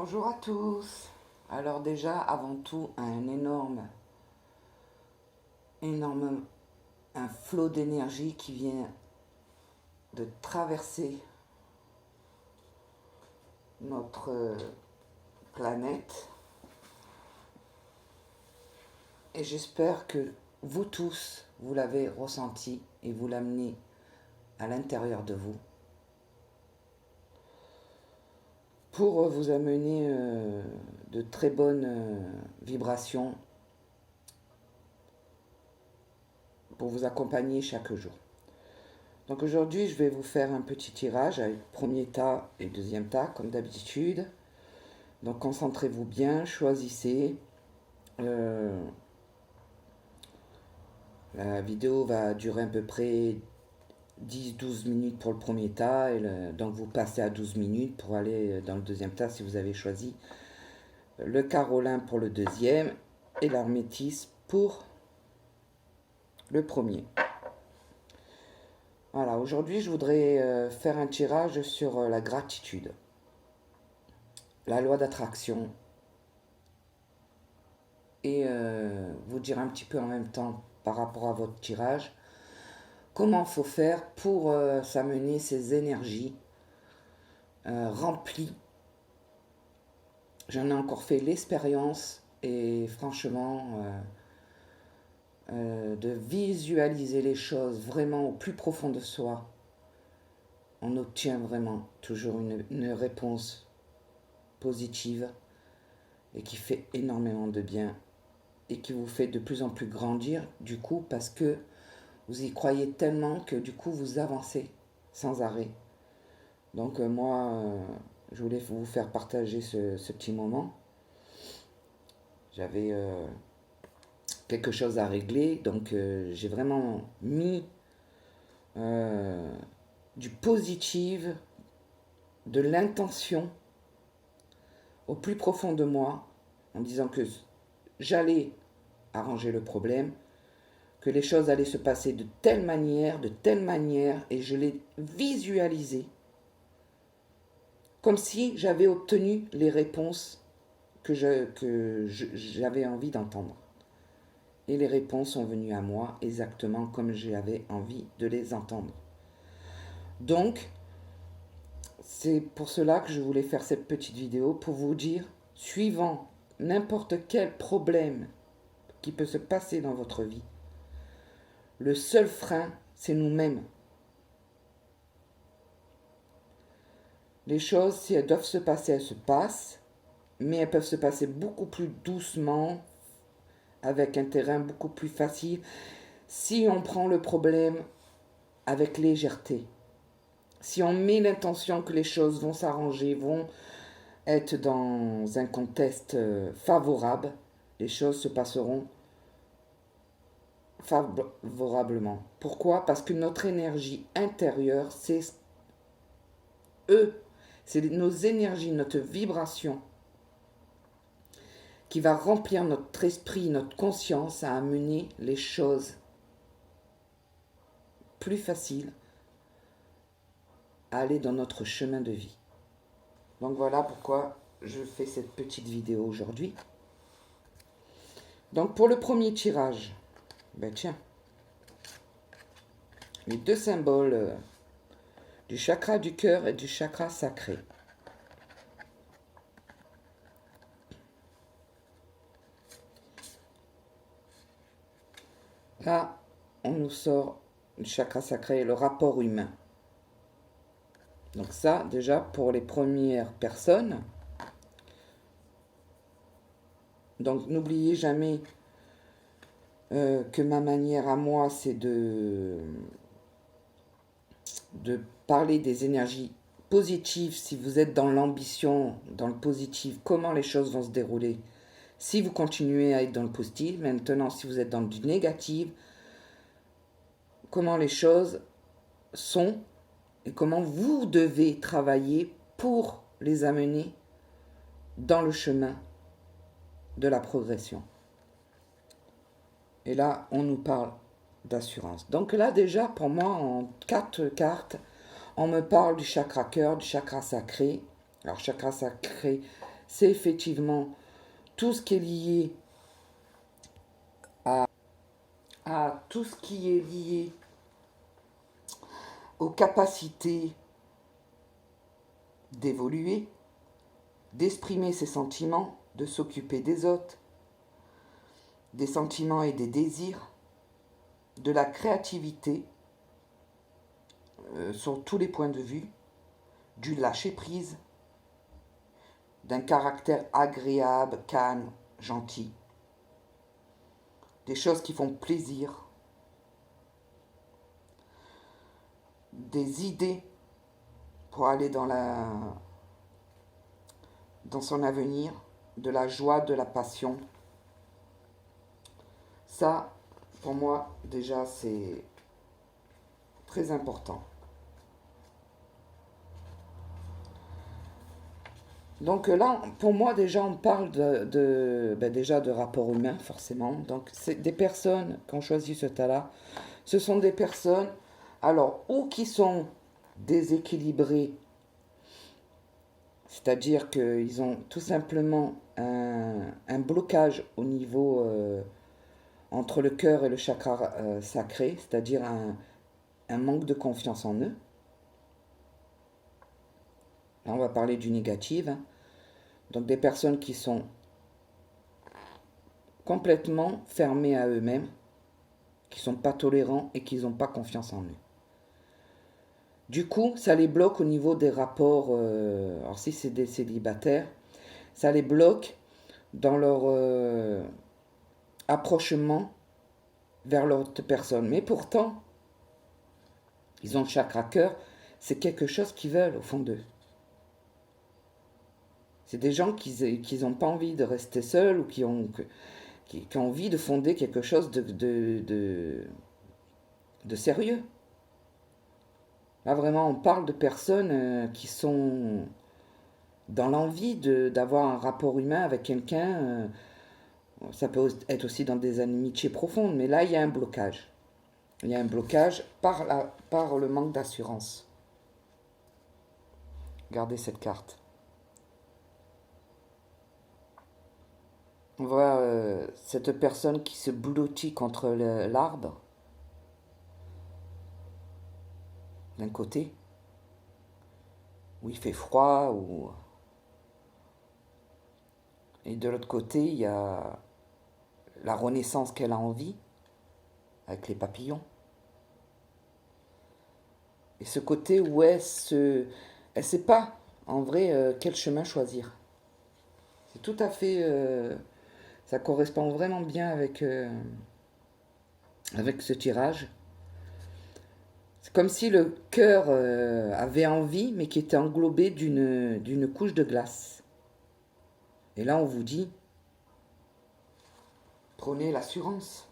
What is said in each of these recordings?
Bonjour à tous. Alors déjà, avant tout, énorme, un flot d'énergie qui vient de traverser notre planète. Et j'espère que vous tous, vous l'avez ressenti et vous l'amenez à l'intérieur de vous pour vous amener de très bonnes vibrations pour vous accompagner chaque jour. Donc aujourd'hui, je vais vous faire un petit tirage avec premier tas et deuxième tas, comme d'habitude. Donc concentrez-vous bien, choisissez. La vidéo va durer à peu près 10-12 minutes pour le premier tas. Donc vous passez à 12 minutes pour aller dans le deuxième tas si vous avez choisi le carolin pour le deuxième et l'hermétis pour le premier. Voilà, aujourd'hui je voudrais faire un tirage sur la gratitude, la loi d'attraction et vous dire un petit peu en même temps par rapport à votre tirage comment il faut faire pour s'amener ces énergies remplies. J'en ai encore fait l'expérience et franchement de visualiser les choses vraiment au plus profond de soi, on obtient vraiment toujours une réponse positive et qui fait énormément de bien et qui vous fait de plus en plus grandir du coup parce que vous y croyez tellement que du coup vous avancez sans arrêt. Donc moi je voulais vous faire partager ce petit moment. J'avais quelque chose à régler, donc j'ai vraiment mis du positif, de l'intention au plus profond de moi, en disant que j'allais arranger le problème, que les choses allaient se passer de telle manière, et je l'ai visualisé, comme si j'avais obtenu les réponses que j'avais envie d'entendre. Et les réponses sont venues à moi exactement comme j'avais envie de les entendre. Donc, c'est pour cela que je voulais faire cette petite vidéo, pour vous dire, suivant n'importe quel problème qui peut se passer dans votre vie, le seul frein, c'est nous-mêmes. Les choses, si elles doivent se passer, elles se passent, mais elles peuvent se passer beaucoup plus doucement, avec un terrain beaucoup plus facile, si on prend le problème avec légèreté. Si on met l'intention que les choses vont s'arranger, vont être dans un contexte favorable, les choses se passeront favorablement. Pourquoi? Parce que notre énergie intérieure, c'est nos énergies, notre vibration qui va remplir notre esprit, notre conscience à amener les choses plus faciles à aller dans notre chemin de vie. Donc voilà pourquoi je fais cette petite vidéo aujourd'hui. Donc pour le premier tirage, ben tiens, les deux symboles du chakra du cœur et du chakra sacré. Là, on nous sort le chakra sacré, le rapport humain. Donc ça, déjà, pour les premières personnes. Donc n'oubliez jamais que ma manière à moi, c'est de parler des énergies positives. Si vous êtes dans l'ambition, dans le positif, comment les choses vont se dérouler. Si vous continuez à être dans le positif, maintenant si vous êtes dans du négatif, comment les choses sont et comment vous devez travailler pour les amener dans le chemin de la progression. Et là, on nous parle d'assurance. Donc là, déjà, pour moi, en 4 cartes, on me parle du chakra cœur, du chakra sacré. Alors, chakra sacré, c'est effectivement tout ce qui est lié à tout ce qui est lié aux capacités d'évoluer, d'exprimer ses sentiments, de s'occuper des autres, des sentiments et des désirs, de la créativité sur tous les points de vue, du lâcher-prise, d'un caractère agréable, calme, gentil, des choses qui font plaisir, des idées pour aller dans son avenir, de la joie, de la passion. Ça, pour moi, déjà, c'est très important. Donc là, pour moi, déjà, on parle déjà de rapport humain, forcément. Donc, c'est des personnes qui ont choisi ce tas-là. Ce sont des personnes, alors, ou qui sont déséquilibrées, c'est-à-dire qu'ils ont tout simplement un blocage au niveau entre le cœur et le chakra sacré, c'est-à-dire un manque de confiance en eux. Là, on va parler du négatif. Hein. Donc des personnes qui sont complètement fermées à eux-mêmes, qui ne sont pas tolérants et qui n'ont pas confiance en eux. Du coup, ça les bloque au niveau des rapports. Alors si c'est des célibataires, ça les bloque dans leur approchement vers l'autre personne. Mais pourtant, ils ont le chakra cœur, c'est quelque chose qu'ils veulent au fond d'eux. C'est des gens qui n'ont pas envie de rester seuls ou qui ont envie de fonder quelque chose de sérieux. Là, vraiment, on parle de personnes qui sont dans l'envie d'avoir un rapport humain avec quelqu'un. Ça peut être aussi dans des amitiés profondes, mais là, il y a un blocage. Il y a un blocage par le manque d'assurance. Regardez cette carte. On voit cette personne qui se blottit contre l'arbre, d'un côté, où il fait froid, et de l'autre côté, il y a la renaissance qu'elle a envie, avec les papillons. Et ce côté où elle ne sait pas, en vrai, quel chemin choisir. C'est tout à fait... ça correspond vraiment bien avec ce tirage. C'est comme si le cœur avait envie, mais qui était englobé d'une couche de glace. Et là, on vous dit, prenez l'assurance.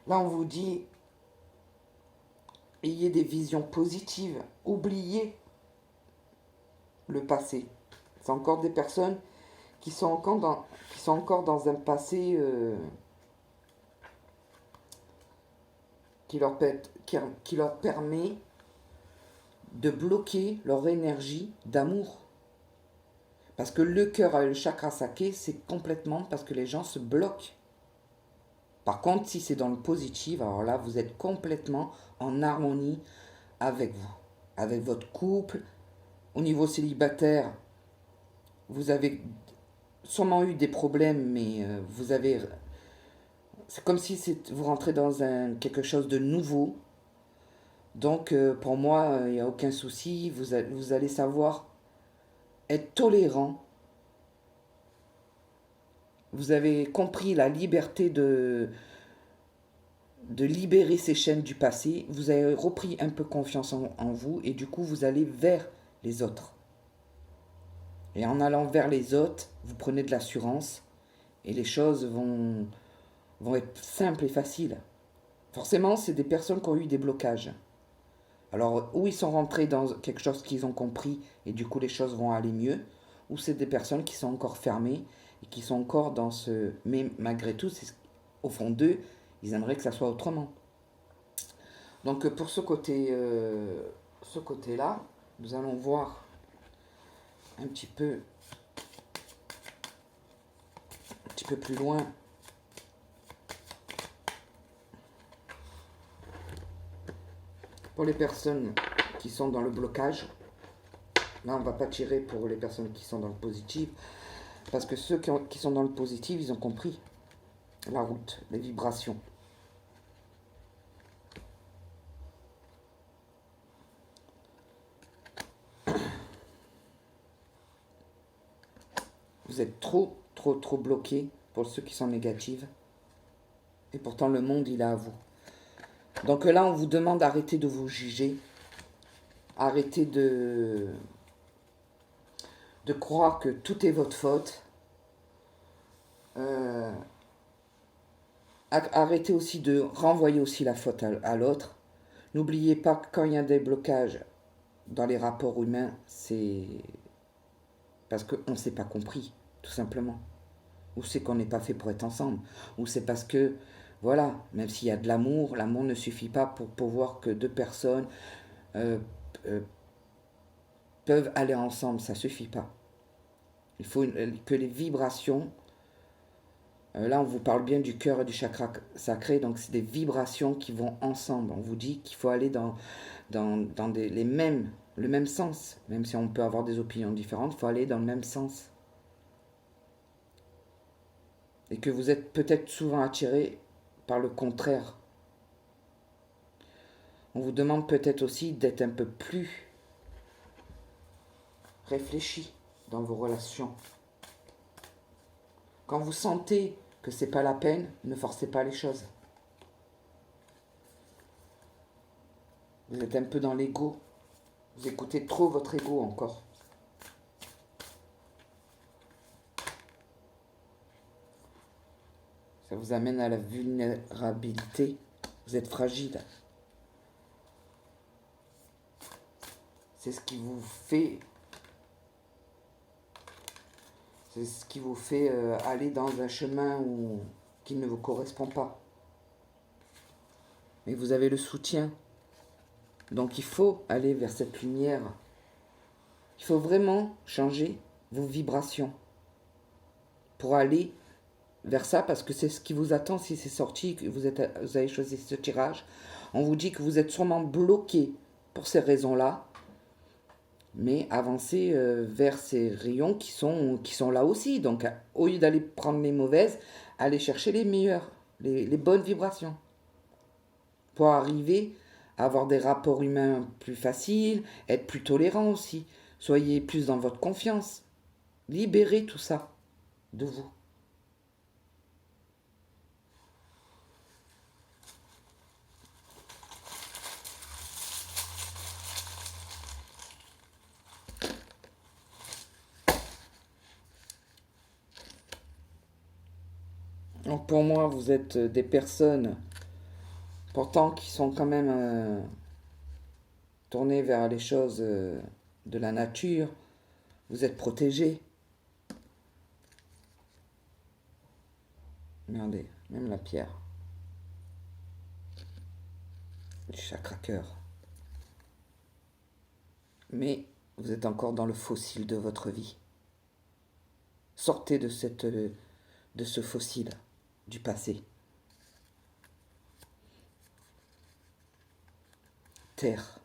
Là, on vous dit, ayez des visions positives, oubliez le passé. C'est encore des personnes qui sont encore dans un passé qui leur permet de bloquer leur énergie d'amour. Parce que le cœur et le chakra sacré, c'est complètement parce que les gens se bloquent. Par contre, si c'est dans le positif, alors là, vous êtes complètement en harmonie avec vous, avec votre couple. Au niveau célibataire, vous avez sûrement eu des problèmes, mais vous avez... C'est comme si vous rentrez dans quelque chose de nouveau. Donc, pour moi, il n'y a aucun souci. Vous allez savoir être tolérant. Vous avez compris la liberté de libérer ces chaînes du passé. Vous avez repris un peu confiance en vous et du coup, vous allez vers les autres. Et en allant vers les autres, vous prenez de l'assurance et les choses vont être simples et faciles. Forcément, c'est des personnes qui ont eu des blocages. Alors, ou ils sont rentrés dans quelque chose qu'ils ont compris et du coup les choses vont aller mieux, ou c'est des personnes qui sont encore fermées et qui sont encore dans ce... Mais malgré tout, au fond d'eux, ils aimeraient que ça soit autrement. Donc pour ce côté-là, Nous allons voir un petit peu plus loin. Pour les personnes qui sont dans le blocage, là on va pas tirer pour les personnes qui sont dans le positif, parce que ceux qui sont dans le positif, ils ont compris la route, les vibrations. Vous êtes trop bloqués pour ceux qui sont négatifs. Et pourtant, le monde, il est à vous. Donc là, on vous demande d'arrêter de vous juger. Arrêtez de croire que tout est votre faute. Arrêtez aussi de renvoyer aussi la faute à l'autre. N'oubliez pas que quand il y a des blocages dans les rapports humains, c'est parce qu'on ne s'est pas compris, tout simplement. Ou c'est qu'on n'est pas fait pour être ensemble. Ou c'est parce que, voilà, même s'il y a de l'amour, l'amour ne suffit pas pour voir que deux personnes euh, peuvent aller ensemble. Ça ne suffit pas. Il faut que les vibrations, là on vous parle bien du cœur et du chakra sacré, donc c'est des vibrations qui vont ensemble. On vous dit qu'il faut aller dans le même sens. Même si on peut avoir des opinions différentes, il faut aller dans le même sens. Et que vous êtes peut-être souvent attiré par le contraire. On vous demande peut-être aussi d'être un peu plus réfléchi dans vos relations. Quand vous sentez que c'est pas la peine, ne forcez pas les choses. Vous êtes un peu dans l'ego. Vous écoutez trop votre ego encore. Ça vous amène à la vulnérabilité. Vous êtes fragile. C'est ce qui vous fait aller dans un chemin qui ne vous correspond pas. Mais vous avez le soutien. Donc il faut aller vers cette lumière. Il faut vraiment changer vos vibrations pour aller vers ça, parce que c'est ce qui vous attend si c'est sorti, que vous avez choisi ce tirage. On vous dit que vous êtes sûrement bloqué pour ces raisons-là, mais avancez vers ces rayons qui sont là aussi. Donc au lieu d'aller prendre les mauvaises, allez chercher les meilleures, les bonnes vibrations, pour arriver à avoir des rapports humains plus faciles, être plus tolérant aussi. Soyez plus dans votre confiance. Libérez tout ça de vous. Donc pour moi, vous êtes des personnes pourtant qui sont quand même tournées vers les choses de la nature. Vous êtes protégés. Regardez, même la pierre. Du chakra cœur. Mais vous êtes encore dans le fossile de votre vie. Sortez de ce fossile du passé. Terre.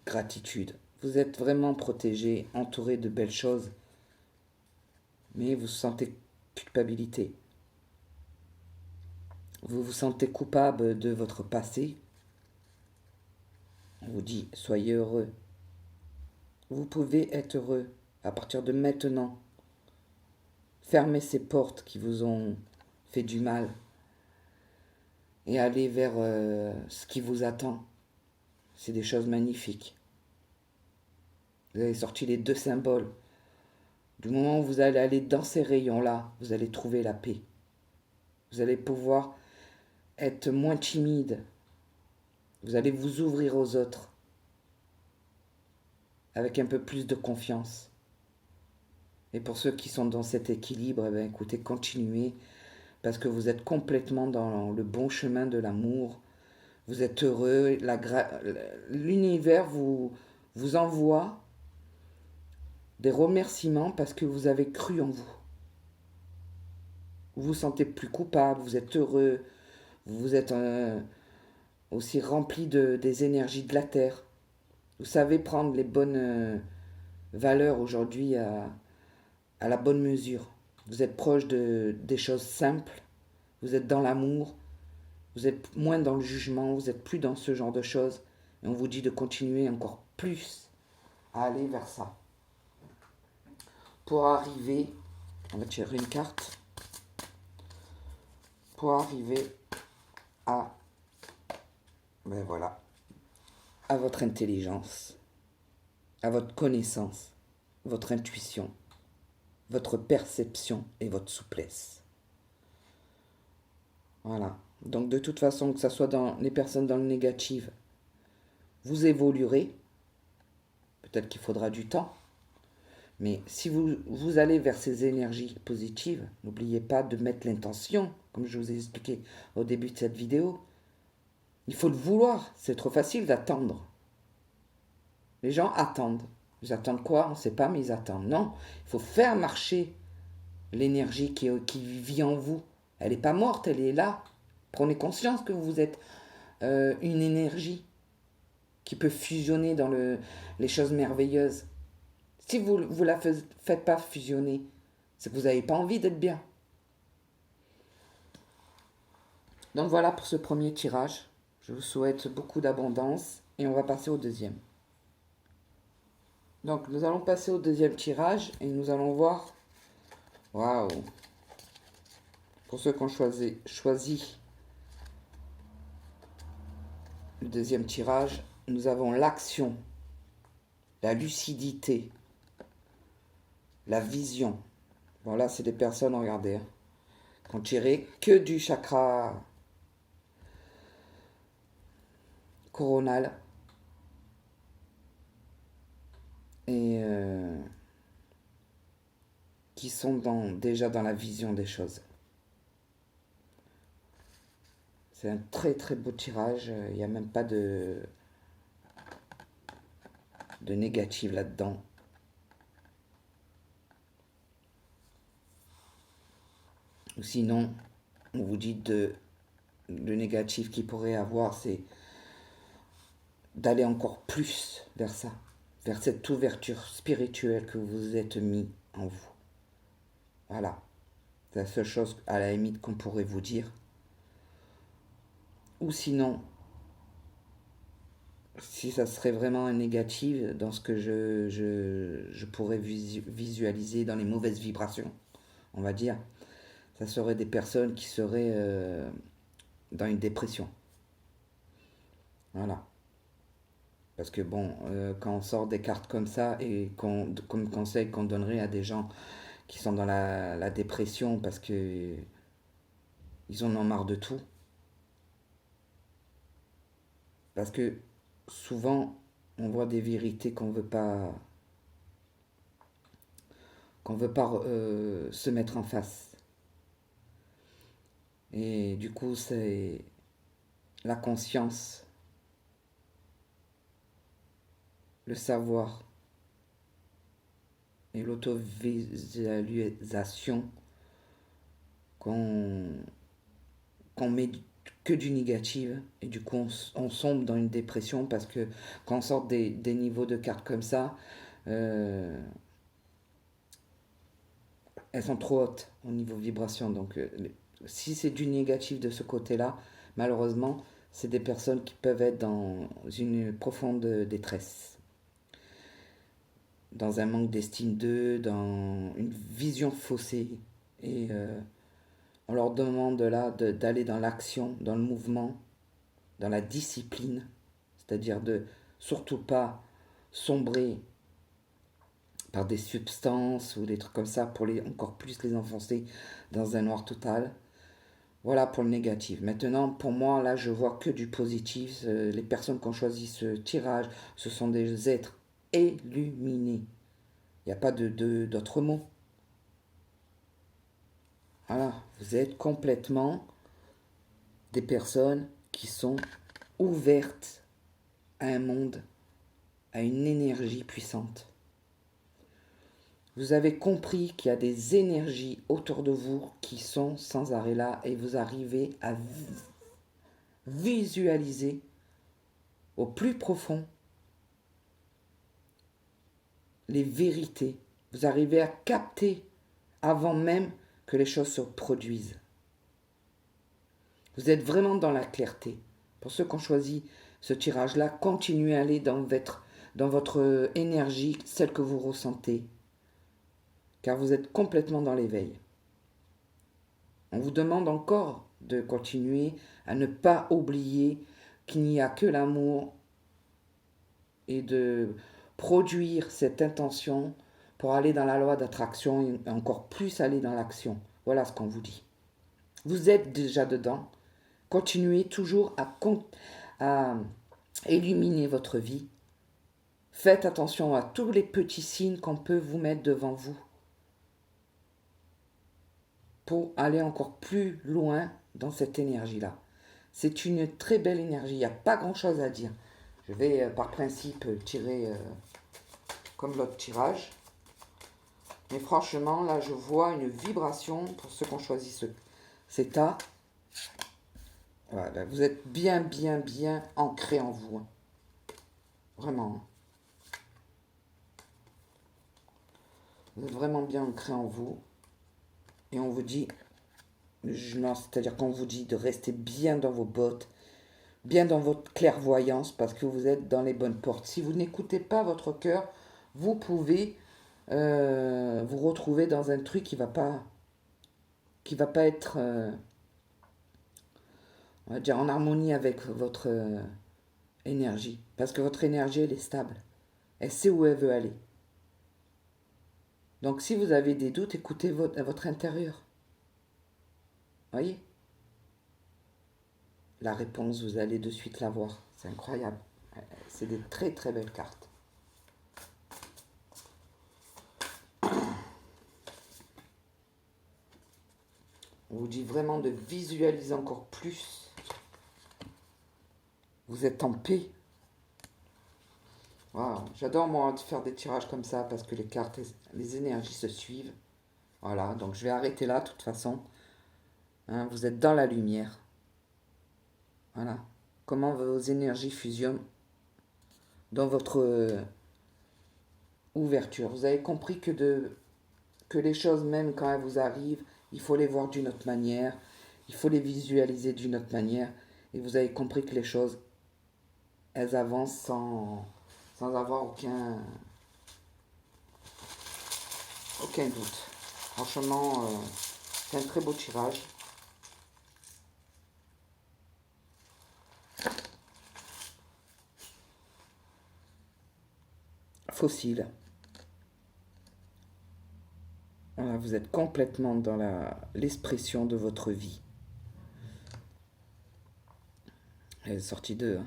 Gratitude. Vous êtes vraiment protégé, entouré de belles choses, mais vous sentez culpabilité. Vous vous sentez coupable de votre passé. On vous dit, soyez heureux. Vous pouvez être heureux à partir de maintenant. Fermez ces portes qui vous ont fait du mal et allez vers ce qui vous attend. C'est des choses magnifiques. Vous avez sorti les deux symboles. Du moment où vous allez aller dans ces rayons-là, vous allez trouver la paix. Vous allez pouvoir être moins timide. Vous allez vous ouvrir aux autres avec un peu plus de confiance. Et pour ceux qui sont dans cet équilibre, eh bien, écoutez, continuez, parce que vous êtes complètement dans le bon chemin de l'amour. Vous êtes heureux. L'univers vous envoie des remerciements parce que vous avez cru en vous. Vous vous sentez plus coupable, vous êtes heureux, vous êtes aussi rempli des énergies de la Terre. Vous savez prendre les bonnes valeurs aujourd'hui à la bonne mesure. Vous êtes proche des choses simples, vous êtes dans l'amour, vous êtes moins dans le jugement, vous êtes plus dans ce genre de choses. Et on vous dit de continuer encore plus à aller vers ça. Pour arriver, on va tirer une carte, pour arriver à, ben voilà, à votre intelligence, à votre connaissance, votre intuition, votre perception et votre souplesse. Voilà. Donc de toute façon, que ce soit dans les personnes dans le négatif, vous évoluerez. Peut-être qu'il faudra du temps. Mais si vous allez vers ces énergies positives, n'oubliez pas de mettre l'intention, comme je vous ai expliqué au début de cette vidéo. Il faut le vouloir. C'est trop facile d'attendre. Les gens attendent. Ils attendent quoi? On ne sait pas, mais ils attendent. Non, il faut faire marcher l'énergie qui vit en vous. Elle n'est pas morte, elle est là. Prenez conscience que vous êtes une énergie qui peut fusionner dans les choses merveilleuses. Si vous ne la faites pas fusionner, c'est que vous n'avez pas envie d'être bien. Donc voilà pour ce premier tirage. Je vous souhaite beaucoup d'abondance et on va passer au deuxième. Donc nous allons passer au deuxième tirage et nous allons voir. Waouh! Pour ceux qui ont choisi le deuxième tirage, nous avons l'action, la lucidité, la vision. Bon là c'est des personnes, regardez, qui ont tiré que du chakra coronal. Et qui sont déjà dans la vision des choses. C'est un très très beau tirage. Il n'y a même pas de négatif là-dedans. Ou sinon, on vous dit le négatif qu'il pourrait avoir, c'est d'aller encore plus vers ça, vers cette ouverture spirituelle que vous êtes mis en vous. Voilà. C'est la seule chose à la limite qu'on pourrait vous dire. Ou sinon, si ça serait vraiment un négatif dans ce que je pourrais visualiser dans les mauvaises vibrations, on va dire, ça serait des personnes qui seraient dans une dépression. Voilà. Parce que bon, quand on sort des cartes comme ça et comme conseil qu'on donnerait à des gens qui sont dans la dépression parce que ils en ont marre de tout. Parce que souvent, on voit des vérités qu'on veut pas se mettre en face. Et du coup, c'est la conscience, le savoir et l'auto-visualisation qu'on met que du négatif et du coup on sombre dans une dépression parce que quand on sort des niveaux de cartes comme ça, elles sont trop hautes au niveau vibration. Donc si c'est du négatif de ce côté-là, malheureusement, c'est des personnes qui peuvent être dans une profonde détresse, dans un manque d'estime d'eux, dans une vision faussée. Et on leur demande là d'aller dans l'action, dans le mouvement, dans la discipline, c'est-à-dire de surtout pas sombrer par des substances ou des trucs comme ça pour encore plus les enfoncer dans un noir total. Voilà pour le négatif. Maintenant, pour moi, là, je vois que du positif. Les personnes qui ont choisi ce tirage, ce sont des êtres illuminés. Il n'y a pas d'autre mot. Voilà, vous êtes complètement des personnes qui sont ouverte à un monde, à une énergie puissante. Vous avez compris qu'il y a des énergies autour de vous qui sont sans arrêt là et vous arrivez à visualiser au plus profond les vérités. Vous arrivez à capter avant même que les choses se produisent. Vous êtes vraiment dans la clarté. Pour ceux qui ont choisi ce tirage-là, continuez à aller dans votre énergie, celle que vous ressentez, car vous êtes complètement dans l'éveil. On vous demande encore de continuer à ne pas oublier qu'il n'y a que l'amour et de produire cette intention pour aller dans la loi d'attraction et encore plus aller dans l'action. Voilà ce qu'on vous dit. Vous êtes déjà dedans. Continuez toujours à illuminer votre vie. Faites attention à tous les petits signes qu'on peut vous mettre devant vous pour aller encore plus loin dans cette énergie-là. C'est une très belle énergie, il n'y a pas grand-chose à dire. Je vais par principe tirer comme l'autre tirage. Mais franchement, là, je vois une vibration pour ceux qui ont choisi cet A. Voilà, vous êtes bien ancré en vous. Hein. Vraiment. Vous êtes vraiment bien ancré en vous. Et on vous dit, c'est-à-dire qu'on vous dit de rester bien dans vos bottes, bien dans votre clairvoyance, parce que vous êtes dans les bonnes portes. Si vous n'écoutez pas votre cœur, vous pouvez vous retrouver dans un truc qui va pas être, on va dire, en harmonie avec votre énergie. Parce que votre énergie, elle est stable. Elle sait où elle veut aller. Donc si vous avez des doutes, écoutez votre intérieur. Voyez ? La réponse, vous allez de suite la voir. C'est incroyable. C'est des très très belles cartes. On vous dit vraiment de visualiser encore plus. Vous êtes en paix. Wow. J'adore moi de faire des tirages comme ça parce que les cartes, les énergies se suivent. Voilà, donc je vais arrêter là de toute façon. Hein, vous êtes dans la lumière. Voilà. Comment vos énergies fusionnent dans votre ouverture. Vous avez compris que les choses, même quand elles vous arrivent, il faut les voir d'une autre manière. Il faut les visualiser d'une autre manière. Et vous avez compris que les choses, elles avancent sans avoir aucun doute. Franchement, c'est un très beau tirage. Fossile. Voilà, vous êtes complètement dans l'expression de votre vie. Elle est sortie de...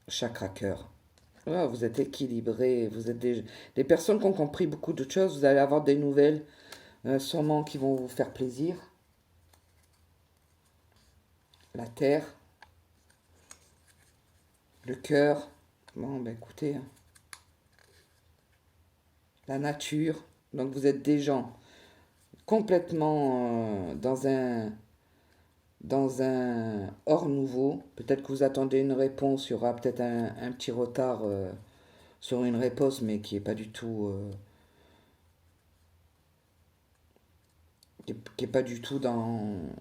Chakra cœur. Voilà, vous êtes équilibré, vous êtes des personnes qui ont compris beaucoup de choses. Vous allez avoir des nouvelles, sûrement qui vont vous faire plaisir. La terre, le cœur. Bon, ben écoutez, hein. La nature. Donc vous êtes des gens complètement dans un hors nouveau. Peut-être que vous attendez une réponse, il y aura peut-être un petit retard sur une réponse, mais qui n'est pas du tout... qui est pas du tout dans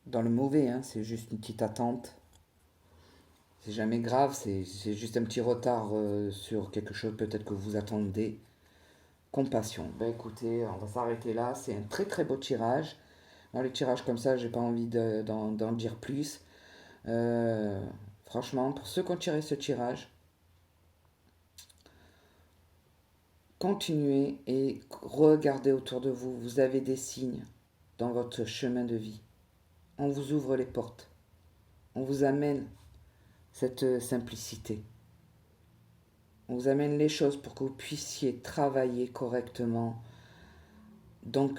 le mauvais, hein. C'est juste une petite attente. C'est jamais grave, c'est juste un petit retard sur quelque chose peut-être que vous attendez. Compassion. Ben écoutez, on va s'arrêter là. C'est un très très beau tirage. Dans les tirages comme ça, j'ai pas envie d'en dire plus. Franchement, pour ceux qui ont tiré ce tirage, continuez et regardez autour de vous. Vous avez des signes dans votre chemin de vie. On vous ouvre les portes. On vous amène cette simplicité. On vous amène les choses pour que vous puissiez travailler correctement. Donc,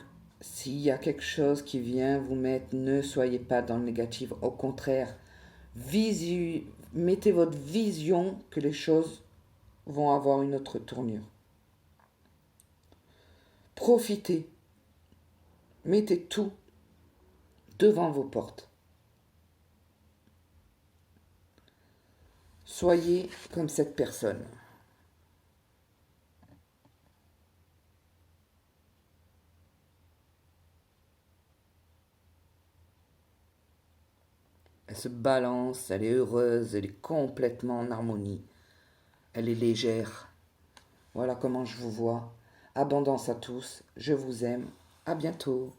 S'il y a quelque chose qui vient vous mettre, ne soyez pas dans le négatif. Au contraire, mettez votre vision que les choses vont avoir une autre tournure. Profitez. Mettez tout devant vos portes. Soyez comme cette personne. Elle se balance, elle est heureuse, elle est complètement en harmonie. Elle est légère. Voilà comment je vous vois. Abondance à tous, je vous aime. À bientôt.